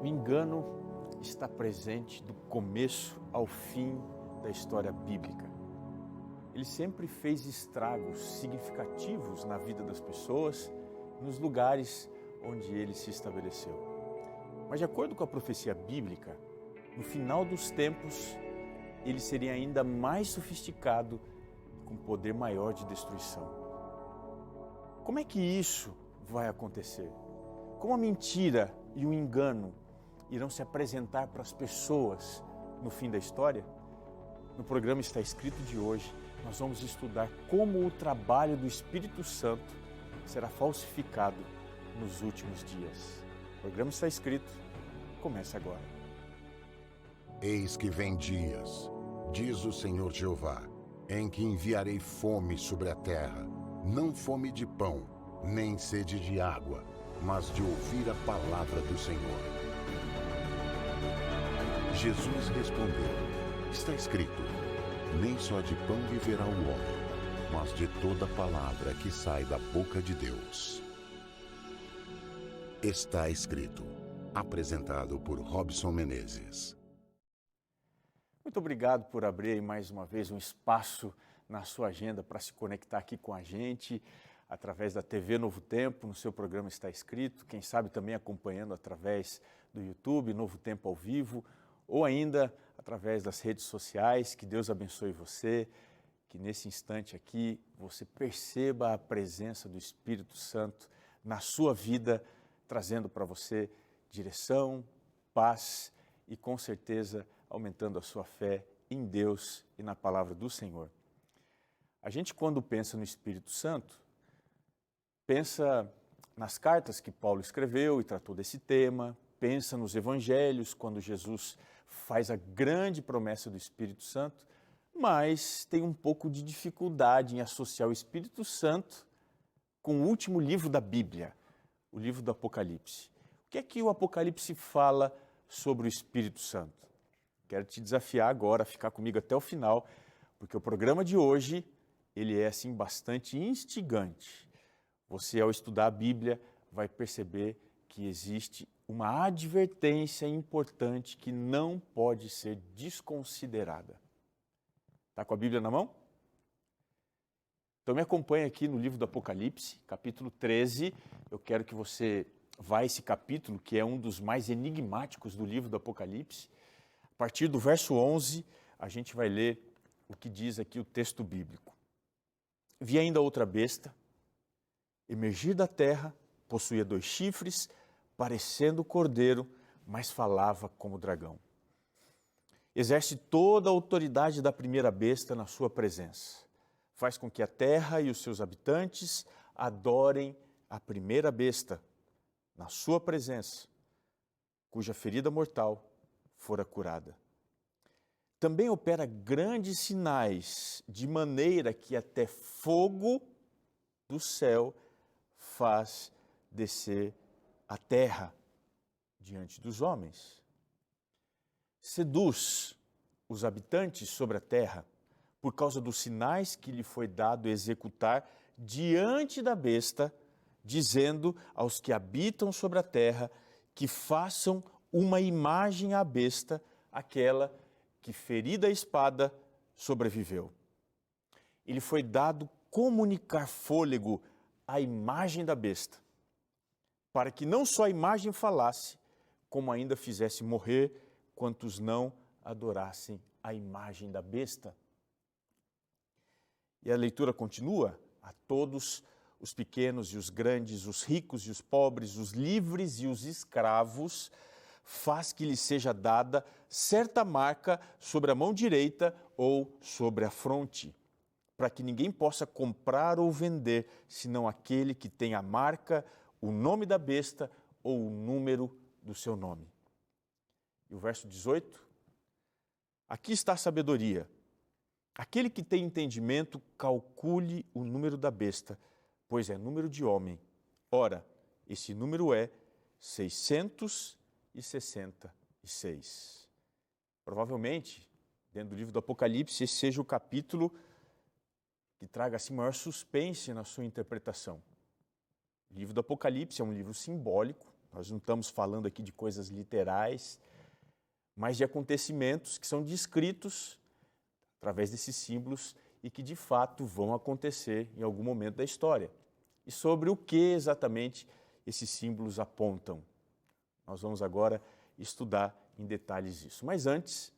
O engano está presente do começo ao fim da história bíblica. Ele sempre fez estragos significativos na vida das pessoas, nos lugares onde ele se estabeleceu. Mas de acordo com a profecia bíblica, no final dos tempos, ele seria ainda mais sofisticado e com poder maior de destruição. Como é que isso vai acontecer? Como a mentira e o engano irão se apresentar para as pessoas no fim da história? No programa Está Escrito de hoje, nós vamos estudar como o trabalho do Espírito Santo será falsificado nos últimos dias. O programa Está Escrito, começa agora. Eis que vem dias, diz o Senhor Jeová, em que enviarei fome sobre a terra, não fome de pão, nem sede de água, mas de ouvir a palavra do Senhor. Jesus respondeu, está escrito, nem só de pão viverá o homem, mas de toda palavra que sai da boca de Deus. Está escrito, apresentado por Robson Menezes. Muito obrigado por abrir aí mais uma vez um espaço na sua agenda para se conectar aqui com a gente, através da TV Novo Tempo, no seu programa Está Escrito, quem sabe também acompanhando através do YouTube, Novo Tempo ao vivo, ou ainda através das redes sociais. Que Deus abençoe você, que nesse instante aqui você perceba a presença do Espírito Santo na sua vida, trazendo para você direção, paz e com certeza aumentando a sua fé em Deus e na palavra do Senhor. A gente, quando pensa no Espírito Santo, pensa nas cartas que Paulo escreveu e tratou desse tema, pensa nos evangelhos, quando Jesus faz a grande promessa do Espírito Santo, mas tem um pouco de dificuldade em associar o Espírito Santo com o último livro da Bíblia, o livro do Apocalipse. O que é que o Apocalipse fala sobre o Espírito Santo? Quero te desafiar agora a ficar comigo até o final, porque o programa de hoje, ele é assim bastante instigante. Você, ao estudar a Bíblia, vai perceber que existe uma advertência importante que não pode ser desconsiderada. Está com a Bíblia na mão? Então me acompanhe aqui no livro do Apocalipse, capítulo 13. Eu quero que você vá a esse capítulo, que é um dos mais enigmáticos do livro do Apocalipse. A partir do verso 11, a gente vai ler o que diz aqui o texto bíblico. Vi ainda outra besta, emergir da terra, possuía 2 chifres, parecendo cordeiro, mas falava como dragão. Exerce toda a autoridade da primeira besta na sua presença. Faz com que a terra e os seus habitantes adorem a primeira besta na sua presença, cuja ferida mortal fora curada. Também opera grandes sinais, de maneira que até fogo do céu faz descer a terra diante dos homens. Seduz os habitantes sobre a terra por causa dos sinais que lhe foi dado executar diante da besta, dizendo aos que habitam sobre a terra que façam uma imagem à besta, aquela que, ferida a espada, sobreviveu. Ele foi dado comunicar fôlego à imagem da besta, para que não só a imagem falasse, como ainda fizesse morrer quantos não adorassem a imagem da besta. E a leitura continua: a todos os pequenos e os grandes, os ricos e os pobres, os livres e os escravos, faz que lhe seja dada certa marca sobre a mão direita ou sobre a fronte, para que ninguém possa comprar ou vender, senão aquele que tem a marca, o nome da besta ou o número do seu nome. E o verso 18, aqui está a sabedoria. Aquele que tem entendimento, calcule o número da besta, pois é número de homem. Ora, esse número é 666. Provavelmente, dentro do livro do Apocalipse, esse seja o capítulo que traga assim maior suspense na sua interpretação. O livro do Apocalipse é um livro simbólico, Nós não estamos falando aqui de coisas literais, mas de acontecimentos que são descritos através desses símbolos e que de fato vão acontecer em algum momento da história. E sobre o que exatamente esses símbolos apontam. Nós vamos agora estudar em detalhes isso. Mas antes,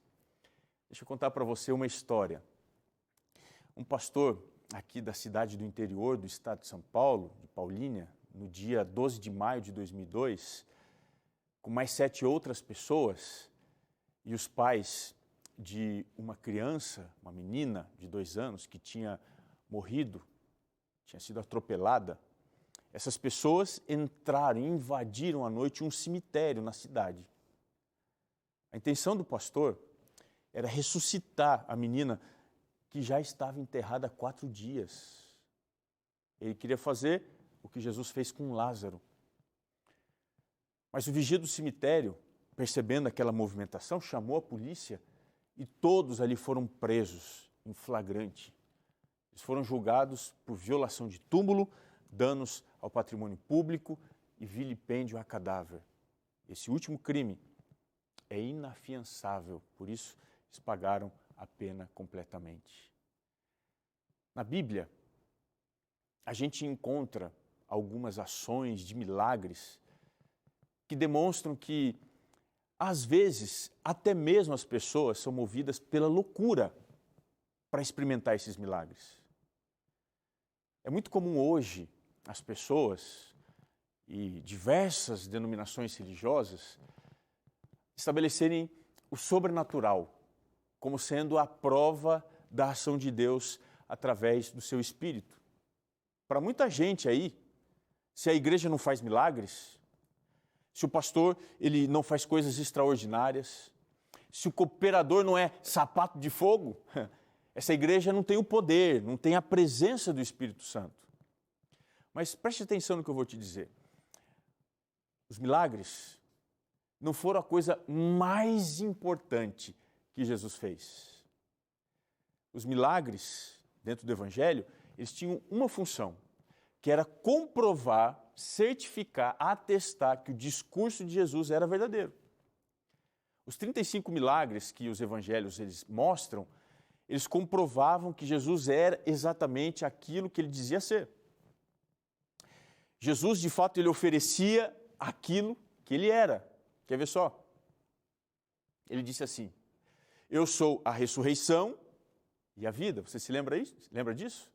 deixa eu contar para você uma história. Um pastor aqui da cidade do interior do estado de São Paulo, de Paulínia, no dia 12 de maio de 2002, com mais 7 outras pessoas e os pais de uma criança, uma menina de 2 anos que tinha morrido, tinha sido atropelada. Essas pessoas entraram e invadiram à noite um cemitério na cidade. A intenção do pastor era ressuscitar a menina que já estava enterrada há 4 dias. Ele queria fazer o que Jesus fez com Lázaro. Mas o vigia do cemitério, percebendo aquela movimentação, chamou a polícia e todos ali foram presos em flagrante. Eles foram julgados por violação de túmulo, danos ao patrimônio público e vilipêndio a cadáver. Esse último crime é inafiançável, por isso eles pagaram a pena completamente. Na Bíblia, a gente encontra algumas ações de milagres que demonstram que, às vezes, até mesmo as pessoas são movidas pela loucura para experimentar esses milagres. É muito comum hoje as pessoas e diversas denominações religiosas estabelecerem o sobrenatural como sendo a prova da ação de Deus através do seu Espírito. Para muita gente aí, se a igreja não faz milagres, se o pastor ele não faz coisas extraordinárias, se o cooperador não é sapato de fogo, essa igreja não tem o poder, não tem a presença do Espírito Santo. Mas preste atenção no que eu vou te dizer. Os milagres não foram a coisa mais importante que Jesus fez. Os milagres, dentro do Evangelho, eles tinham uma função, que era comprovar, certificar, atestar que o discurso de Jesus era verdadeiro. Os 35 milagres que os evangelhos eles mostram, eles comprovavam que Jesus era exatamente aquilo que ele dizia ser. Jesus, de fato, ele oferecia aquilo que ele era. Quer ver só? Ele disse assim: eu sou a ressurreição e a vida. Você se lembra isso? Lembra disso?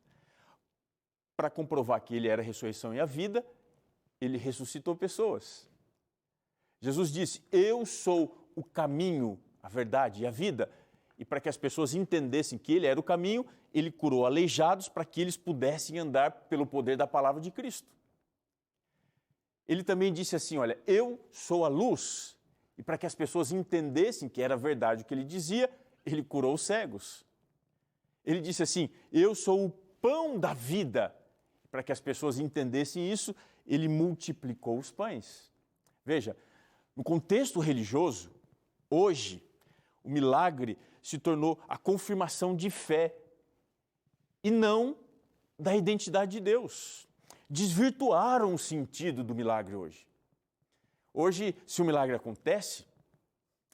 Para comprovar que ele era a ressurreição e a vida, ele ressuscitou pessoas. Jesus disse: eu sou o caminho, a verdade e a vida. E para que as pessoas entendessem que ele era o caminho, ele curou aleijados para que eles pudessem andar pelo poder da palavra de Cristo. Ele também disse assim: olha, eu sou a luz. E para que as pessoas entendessem que era verdade o que ele dizia, ele curou os cegos. Ele disse assim: eu sou o pão da vida. Para que as pessoas entendessem isso, ele multiplicou os pães. Veja, no contexto religioso, hoje, o milagre se tornou a confirmação de fé e não da identidade de Deus. Desvirtuaram o sentido do milagre hoje. Hoje, se o milagre acontece,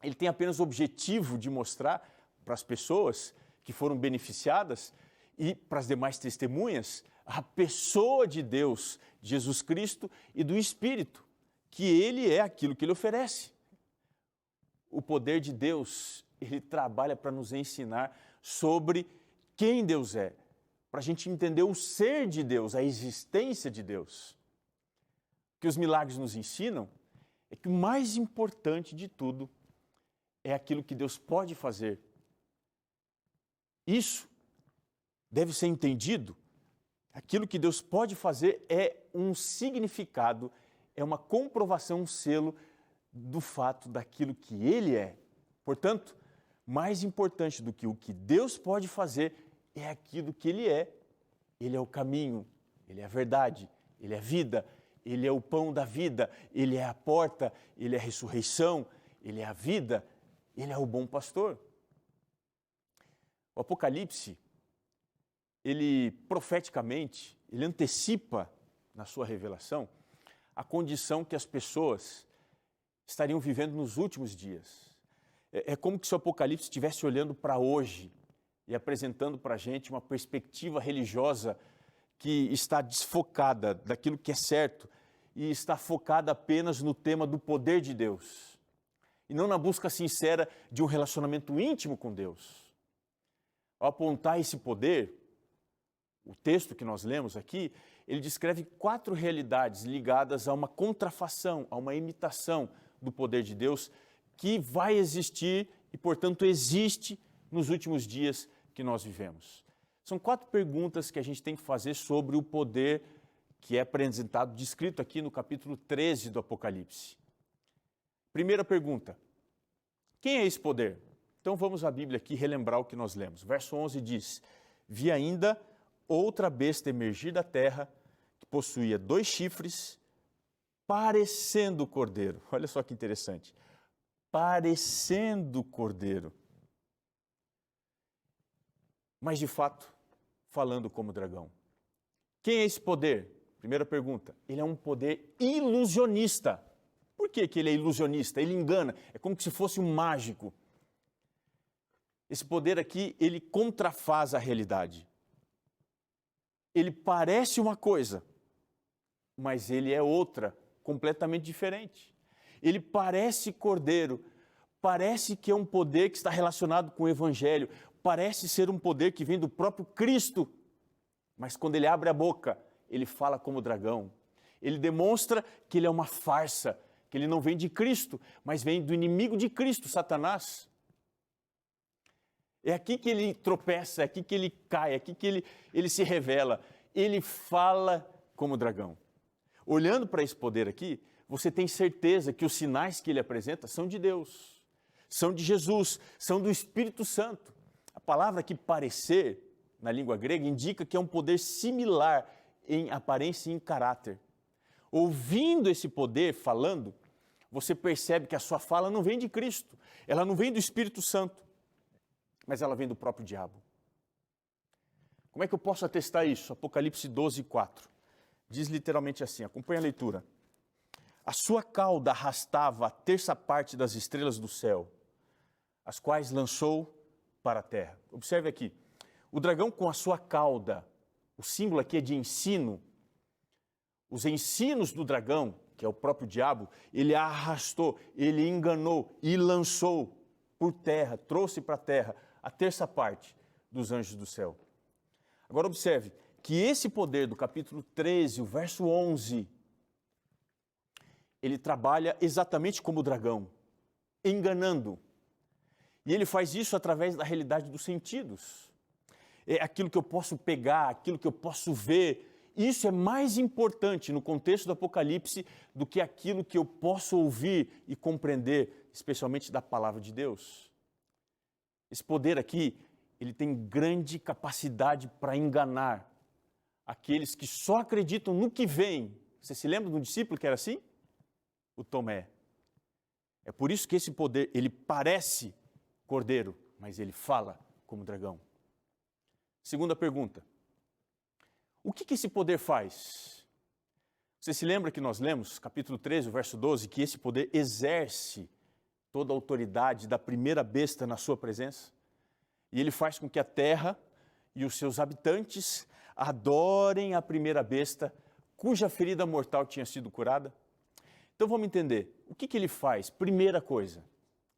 ele tem apenas o objetivo de mostrar para as pessoas que foram beneficiadas e para as demais testemunhas a pessoa de Deus, Jesus Cristo e do Espírito, que ele é aquilo que ele oferece. O poder de Deus, ele trabalha para nos ensinar sobre quem Deus é, para a gente entender o ser de Deus, a existência de Deus. O que os milagres nos ensinam é que o mais importante de tudo é aquilo que Deus pode fazer. Isso deve ser entendido. Aquilo que Deus pode fazer é um significado, é uma comprovação, um selo do fato daquilo que Ele é. Portanto, mais importante do que o que Deus pode fazer é aquilo que Ele é. Ele é o caminho, Ele é a verdade, Ele é a vida, Ele é o pão da vida, Ele é a porta, Ele é a ressurreição, Ele é a vida, Ele é o bom pastor. O Apocalipse, ele profeticamente, ele antecipa na sua revelação a condição que as pessoas estariam vivendo nos últimos dias. É como se o Apocalipse estivesse olhando para hoje e apresentando para a gente uma perspectiva religiosa que está desfocada daquilo que é certo e está focada apenas no tema do poder de Deus e não na busca sincera de um relacionamento íntimo com Deus. Ao apontar esse poder, o texto que nós lemos aqui, ele descreve 4 realidades ligadas a uma contrafação, a uma imitação do poder de Deus que vai existir e, portanto, existe nos últimos dias que nós vivemos. São 4 perguntas que a gente tem que fazer sobre o poder que é apresentado, descrito aqui no capítulo 13 do Apocalipse. Primeira pergunta: quem é esse poder? Então vamos à Bíblia aqui relembrar o que nós lemos. Verso 11 diz: vi ainda outra besta emergir da terra, que possuía 2 chifres, parecendo cordeiro. Olha só que interessante. Parecendo cordeiro. Mas de fato, falando como dragão. Quem é esse poder? Primeira pergunta. Ele é um poder ilusionista. Por que ele é ilusionista? Ele engana. É como se fosse um mágico. Esse poder aqui, ele contrafaz a realidade. Ele parece uma coisa, mas ele é outra, completamente diferente. Ele parece cordeiro, parece que é um poder que está relacionado com o Evangelho, parece ser um poder que vem do próprio Cristo, mas quando ele abre a boca, ele fala como dragão. Ele demonstra que ele é uma farsa, que ele não vem de Cristo, mas vem do inimigo de Cristo, Satanás. É aqui que ele tropeça, é aqui que ele cai, é aqui que ele se revela. Ele fala como dragão. Olhando para esse poder aqui, você tem certeza que os sinais que ele apresenta são de Deus, são de Jesus, são do Espírito Santo. A palavra aqui parecer, na língua grega, indica que é um poder similar em aparência e em caráter. Ouvindo esse poder falando, você percebe que a sua fala não vem de Cristo, ela não vem do Espírito Santo, mas ela vem do próprio diabo. Como é que eu posso atestar isso? Apocalipse 12, 4. Diz literalmente assim, acompanha a leitura. A sua cauda arrastava a terça parte das estrelas do céu, as quais lançou para a terra. Observe aqui, o dragão com a sua cauda, o símbolo aqui é de ensino. Os ensinos do dragão, que é o próprio diabo, ele arrastou, ele enganou e lançou por terra, trouxe para a terra a terça parte dos anjos do céu. Agora observe que esse poder do capítulo 13, o verso 11, ele trabalha exatamente como o dragão, enganando. E ele faz isso através da realidade dos sentidos. É aquilo que eu posso pegar, aquilo que eu posso ver. Isso é mais importante no contexto do Apocalipse do que aquilo que eu posso ouvir e compreender, especialmente da palavra de Deus. Esse poder aqui, ele tem grande capacidade para enganar aqueles que só acreditam no que vem. Você se lembra de um discípulo que era assim? O Tomé. É por isso que esse poder, ele parece cordeiro, mas ele fala como dragão. Segunda pergunta. O que esse poder faz? Você se lembra que nós lemos, capítulo 13, verso 12, que esse poder exerce toda a autoridade da primeira besta na sua presença? E ele faz com que a terra e os seus habitantes adorem a primeira besta, cuja ferida mortal tinha sido curada. Então vamos entender, o que ele faz? Primeira coisa,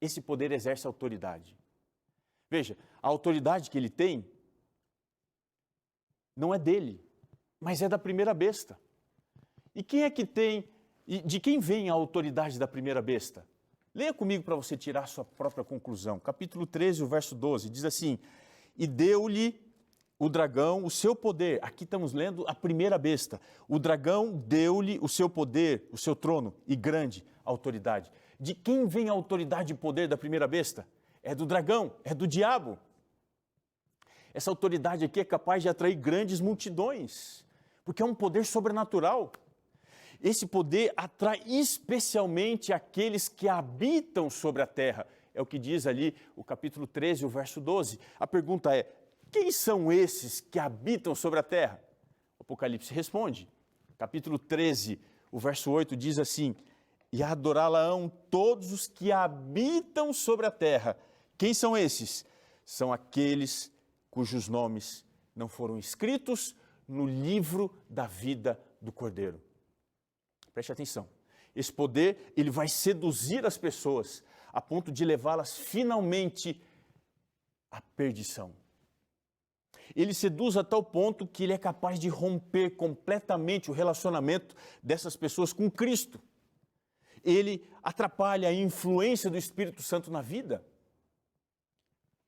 esse poder exerce autoridade. Veja, a autoridade que ele tem não é dele, mas é da primeira besta. E quem é que tem, e de quem vem a autoridade da primeira besta? Leia comigo para você tirar a sua própria conclusão. Capítulo 13, o verso 12, diz assim: e deu-lhe o dragão o seu poder. Aqui estamos lendo a primeira besta. O dragão deu-lhe o seu poder, o seu trono e grande autoridade. De quem vem a autoridade e poder da primeira besta? É do dragão, é do diabo. Essa autoridade aqui é capaz de atrair grandes multidões, porque é um poder sobrenatural. Esse poder atrai especialmente aqueles que habitam sobre a terra. É o que diz ali o capítulo 13, o verso 12. A pergunta é, quem são esses que habitam sobre a terra? O Apocalipse responde. Capítulo 13, o verso 8 diz assim: e adorá-la-ão todos os que habitam sobre a terra. Quem são esses? São aqueles cujos nomes não foram escritos no livro da vida do Cordeiro. Preste atenção. Esse poder, ele vai seduzir as pessoas a ponto de levá-las finalmente à perdição. Ele seduz a tal ponto que ele é capaz de romper completamente o relacionamento dessas pessoas com Cristo. Ele atrapalha a influência do Espírito Santo na vida.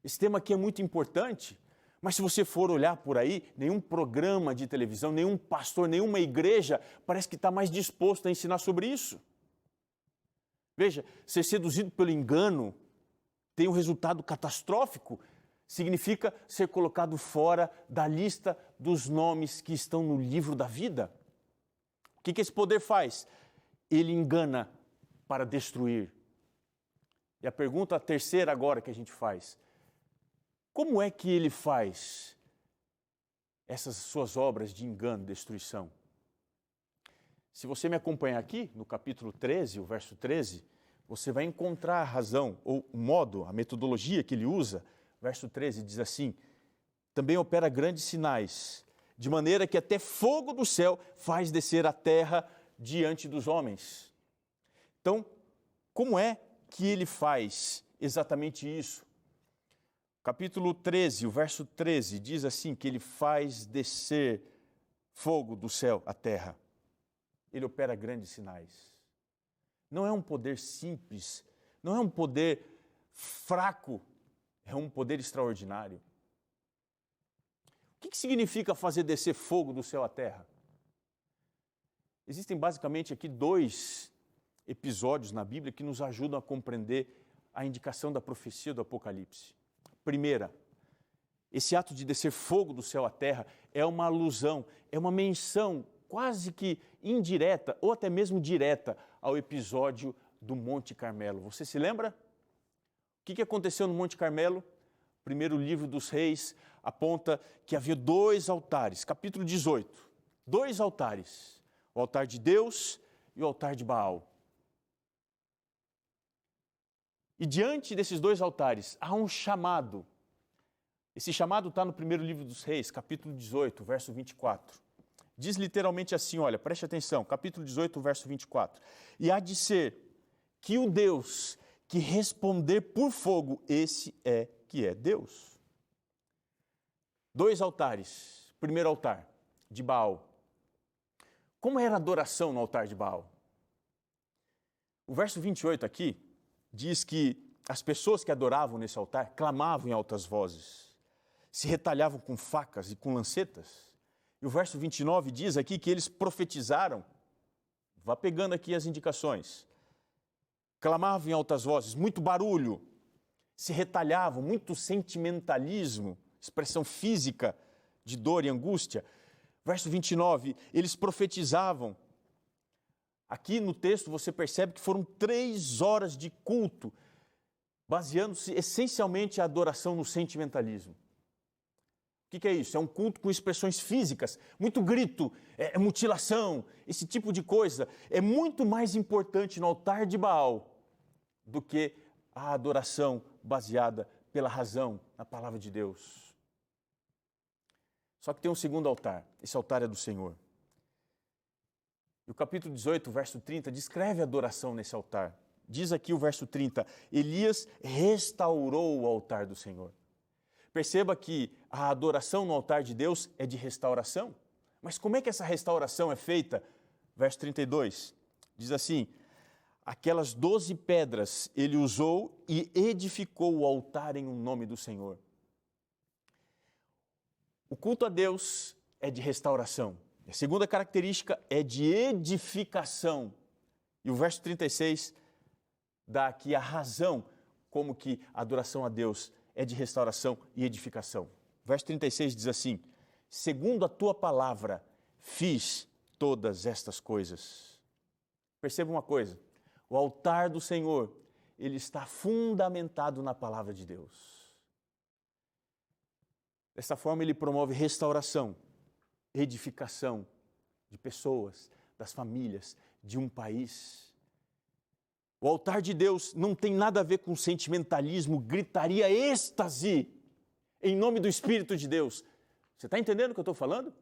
Esse tema aqui é muito importante, mas se você for olhar por aí, nenhum programa de televisão, nenhum pastor, nenhuma igreja parece que está mais disposto a ensinar sobre isso. Veja, ser seduzido pelo engano tem um resultado catastrófico, significa ser colocado fora da lista dos nomes que estão no livro da vida. O que esse poder faz? Ele engana para destruir. E a pergunta terceira agora que a gente faz: como é que ele faz essas suas obras de engano, destruição? Se você me acompanhar aqui, no capítulo 13, o verso 13, você vai encontrar a razão, ou o modo, a metodologia que ele usa. Verso 13 diz assim: também opera grandes sinais, de maneira que até fogo do céu faz descer a terra diante dos homens. Então, como é que ele faz exatamente isso? Capítulo 13, o verso 13, diz assim, que ele faz descer fogo do céu à terra. Ele opera grandes sinais. Não é um poder simples, não é um poder fraco, é um poder extraordinário. O que significa fazer descer fogo do céu à terra? Existem basicamente aqui 2 episódios na Bíblia que nos ajudam a compreender a indicação da profecia do Apocalipse. Primeira, esse ato de descer fogo do céu à terra é uma alusão, é uma menção quase que indireta ou até mesmo direta ao episódio do Monte Carmelo. Você se lembra? O que aconteceu no Monte Carmelo? O primeiro livro dos Reis aponta que havia 2 altares, capítulo 18, 2 altares, o altar de Deus e o altar de Baal. E diante desses 2 altares há um chamado. Esse chamado está no primeiro livro dos Reis, capítulo 18, verso 24. Diz literalmente assim, olha, preste atenção, capítulo 18, verso 24. E há de ser que o Deus que responder por fogo, esse é que é Deus. 2 altares. Primeiro altar, de Baal. Como era a adoração no altar de Baal? O verso 28 aqui diz que as pessoas que adoravam nesse altar clamavam em altas vozes, se retalhavam com facas e com lancetas. E o verso 29 diz aqui que eles profetizaram. Vá pegando aqui as indicações. Clamavam em altas vozes, muito barulho, se retalhavam, muito sentimentalismo, expressão física de dor e angústia. Verso 29, eles profetizavam. Aqui no texto você percebe que foram 3 horas de culto, baseando-se essencialmente a adoração no sentimentalismo. O que é isso? É um culto com expressões físicas, muito grito, mutilação, esse tipo de coisa. É muito mais importante no altar de Baal do que a adoração baseada pela razão na palavra de Deus. Só que tem um segundo altar, esse altar é do Senhor. E o capítulo 18, verso 30, descreve a adoração nesse altar. Diz aqui o verso 30, Elias restaurou o altar do Senhor. Perceba que a adoração no altar de Deus é de restauração. Mas como é que essa restauração é feita? Verso 32, diz assim, aquelas 12 pedras ele usou e edificou o altar em nome do Senhor. O culto a Deus é de restauração. A segunda característica é de edificação. E o verso 36 dá aqui a razão como que a adoração a Deus é de restauração e edificação. O verso 36 diz assim, segundo a tua palavra, fiz todas estas coisas. Perceba uma coisa, o altar do Senhor, ele está fundamentado na palavra de Deus. Dessa forma, ele promove restauração, edificação de pessoas, das famílias, de um país. O altar de Deus não tem nada a ver com sentimentalismo, gritaria, êxtase, em nome do Espírito de Deus. Você está entendendo o que eu estou falando?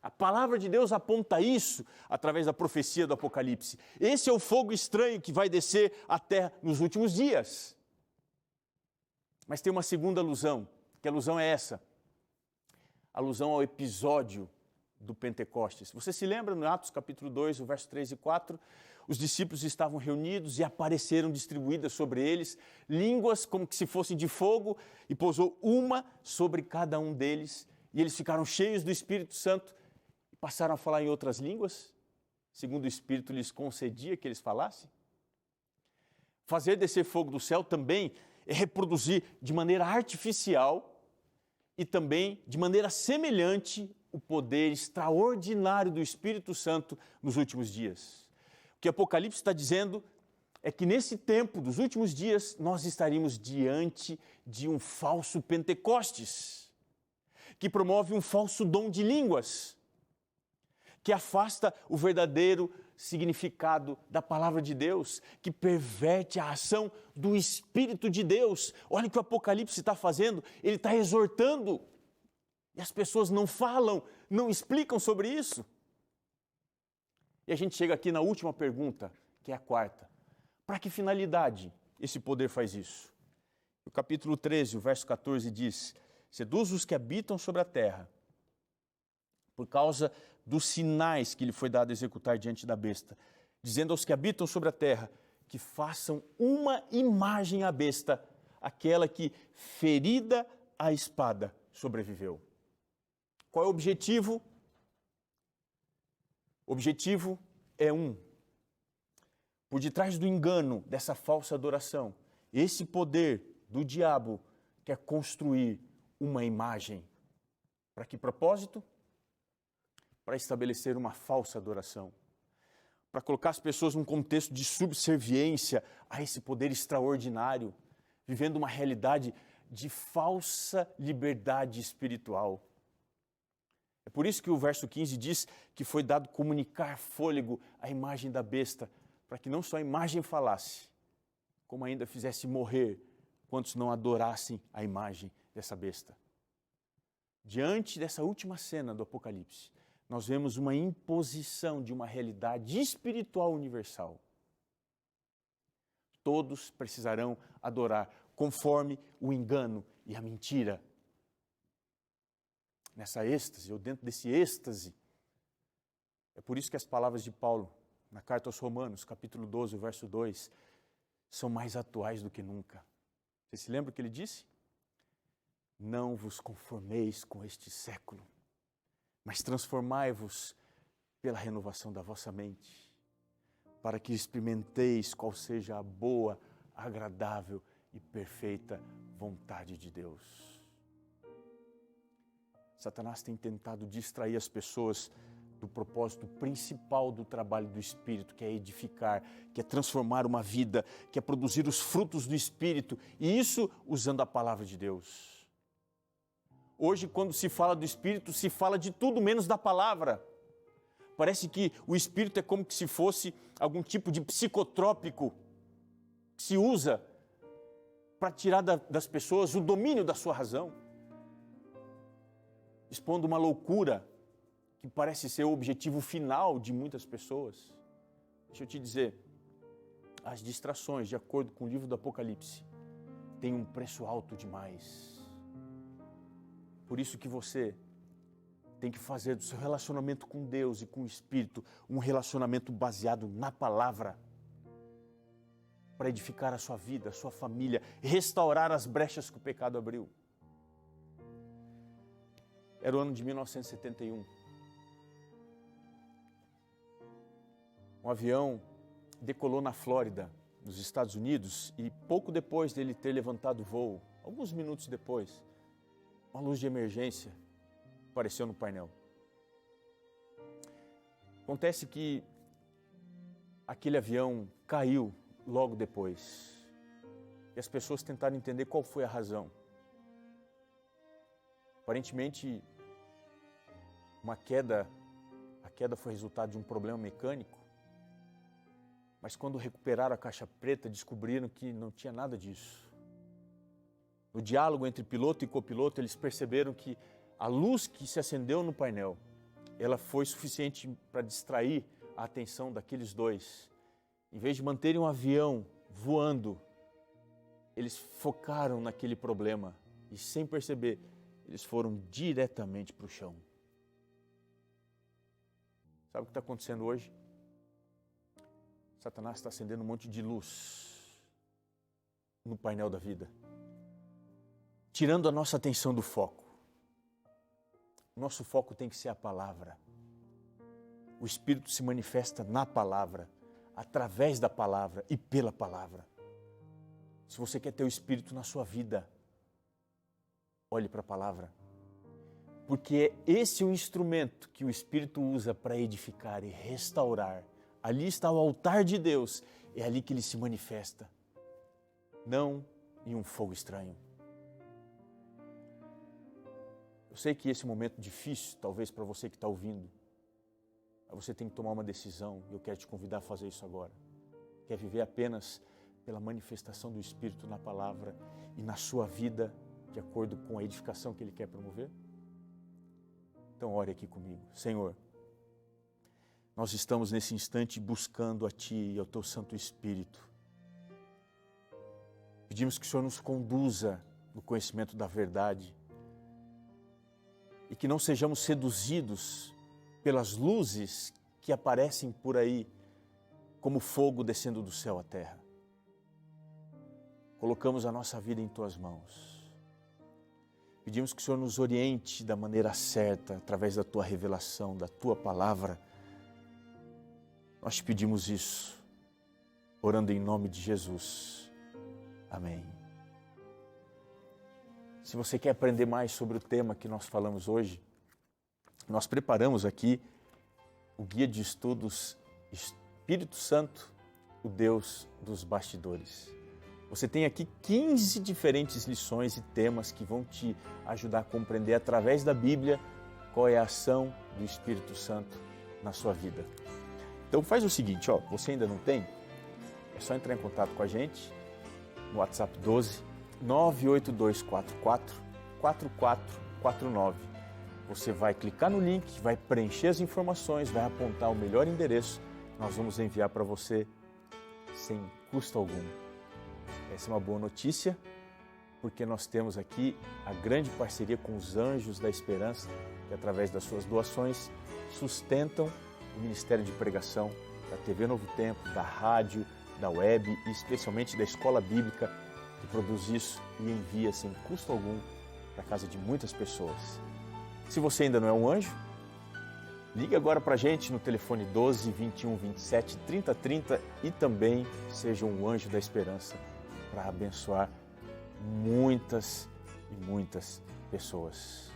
A palavra de Deus aponta isso através da profecia do Apocalipse. Esse é o fogo estranho que vai descer à terra nos últimos dias. Mas tem uma segunda alusão, que a alusão é essa. A alusão ao episódio do Pentecostes. Você se lembra no Atos capítulo 2, o verso 3 e 4? Os discípulos estavam reunidos e apareceram distribuídas sobre eles línguas como que se fossem de fogo e pousou uma sobre cada um deles. E eles ficaram cheios do Espírito Santo e passaram a falar em outras línguas, segundo o Espírito lhes concedia que eles falassem. Fazer descer fogo do céu também é reproduzir de maneira artificial e também de maneira semelhante o poder extraordinário do Espírito Santo nos últimos dias. O que Apocalipse está dizendo é que nesse tempo dos últimos dias nós estaríamos diante de um falso Pentecostes, que promove um falso dom de línguas, que afasta o verdadeiro significado da palavra de Deus, que perverte a ação do Espírito de Deus. Olha o que o Apocalipse está fazendo, ele está exortando, e as pessoas não falam, não explicam sobre isso. E a gente chega aqui na última pergunta, que é a quarta. Para que finalidade esse poder faz isso? O capítulo 13, o verso 14 diz: seduz os que habitam sobre a terra, por causa dos sinais que lhe foi dado executar diante da besta, dizendo aos que habitam sobre a terra, que façam uma imagem à besta, aquela que, ferida a espada, sobreviveu. Qual é o objetivo? O objetivo é por detrás do engano, dessa falsa adoração, esse poder do diabo quer construir uma imagem. Para que propósito? Para estabelecer uma falsa adoração. Para colocar as pessoas num contexto de subserviência a esse poder extraordinário, vivendo uma realidade de falsa liberdade espiritual. É por isso que o verso 15 diz que foi dado comunicar fôlego à imagem da besta, para que não só a imagem falasse, como ainda fizesse morrer quantos não adorassem a imagem dessa besta. Diante dessa última cena do Apocalipse, nós vemos uma imposição de uma realidade espiritual universal. Todos precisarão adorar conforme o engano e a mentira. Nessa êxtase, ou dentro desse êxtase. É por isso que as palavras de Paulo, na carta aos Romanos, capítulo 12, verso 2, são mais atuais do que nunca. Você se lembra o que ele disse? Não vos conformeis com este século, mas transformai-vos pela renovação da vossa mente, para que experimenteis qual seja a boa, agradável e perfeita vontade de Deus. Satanás tem tentado distrair as pessoas do propósito principal do trabalho do Espírito, que é edificar, que é transformar uma vida, que é produzir os frutos do Espírito, e isso usando a palavra de Deus. Hoje, quando se fala do Espírito, se fala de tudo menos da palavra. Parece que o Espírito é como se fosse algum tipo de psicotrópico que se usa para tirar das pessoas o domínio da sua razão, expondo uma loucura que parece ser o objetivo final de muitas pessoas. Deixa eu te dizer, as distrações, de acordo com o livro do Apocalipse, têm um preço alto demais. Por isso que você tem que fazer do seu relacionamento com Deus e com o Espírito um relacionamento baseado na palavra, para edificar a sua vida, a sua família, restaurar as brechas que o pecado abriu. Era o ano de 1971. Um avião decolou na Flórida, nos Estados Unidos, e pouco depois dele ter levantado o voo, alguns minutos depois, uma luz de emergência apareceu no painel. Acontece que aquele avião caiu logo depois. E as pessoas tentaram entender qual foi a razão. Aparentemente, a queda foi resultado de um problema mecânico, Mas quando recuperaram a caixa preta, descobriram que não tinha nada disso. No diálogo entre piloto e copiloto, eles perceberam que a luz que se acendeu no painel, ela foi suficiente para distrair a atenção daqueles dois. Em vez de manterem um avião voando, eles focaram naquele problema e, sem perceber, eles foram diretamente para o chão. Sabe o que está acontecendo hoje? Satanás está acendendo um monte de luz no painel da vida, tirando a nossa atenção do foco. Nosso foco tem que ser a palavra. O Espírito se manifesta na palavra, através da palavra e pela palavra. Se você quer ter o Espírito na sua vida, olhe para a palavra. Porque esse é o instrumento que o Espírito usa para edificar e restaurar. Ali está o altar de Deus, é ali que ele se manifesta, não em um fogo estranho. Eu sei que esse momento difícil, talvez para você que está ouvindo, você tem que tomar uma decisão e eu quero te convidar a fazer isso agora. Quer viver apenas pela manifestação do Espírito na palavra e na sua vida, de acordo com a edificação que Ele quer promover? Então ore aqui comigo. Senhor, nós estamos nesse instante buscando a Ti e ao Teu Santo Espírito. Pedimos que o Senhor nos conduza no conhecimento da verdade e que não sejamos seduzidos pelas luzes que aparecem por aí como fogo descendo do céu à terra. Colocamos a nossa vida em Tuas mãos. Pedimos que o Senhor nos oriente da maneira certa, através da Tua revelação, da Tua palavra. Nós te pedimos isso, orando em nome de Jesus. Amém. Se você quer aprender mais sobre o tema que nós falamos hoje, nós preparamos aqui o guia de estudos Espírito Santo, o Deus dos bastidores. Você tem aqui 15 diferentes lições e temas que vão te ajudar a compreender através da Bíblia qual é a ação do Espírito Santo na sua vida. Então faz o seguinte, você ainda não tem? É só entrar em contato com a gente no WhatsApp 12 98244 4449. Você vai clicar no link, vai preencher as informações, vai apontar o melhor endereço. Nós vamos enviar para você sem custo algum. Essa é uma boa notícia, porque nós temos aqui a grande parceria com os Anjos da Esperança, que através das suas doações sustentam o Ministério de Pregação da TV Novo Tempo, da rádio, da web e especialmente da Escola Bíblica, que produz isso e envia sem custo algum para a casa de muitas pessoas. Se você ainda não é um anjo, ligue agora para a gente no telefone 12 21 27 30 30 e também seja um anjo da esperança para abençoar muitas e muitas pessoas.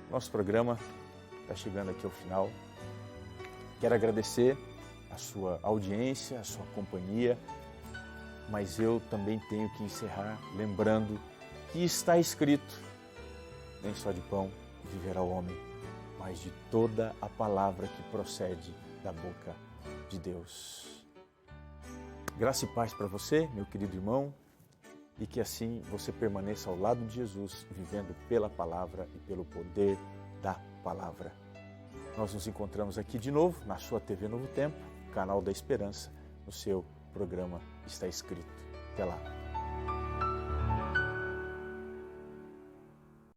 Nosso programa está chegando aqui ao final. Quero agradecer a sua audiência, a sua companhia, mas eu também tenho que encerrar lembrando que está escrito: nem só de pão viverá o homem, mas de toda a palavra que procede da boca de Deus. Graça e paz para você, meu querido irmão, e que assim você permaneça ao lado de Jesus, vivendo pela palavra e pelo poder da palavra. Nós nos encontramos aqui de novo na sua TV Novo Tempo, canal da Esperança, no seu programa Está Escrito. Até lá.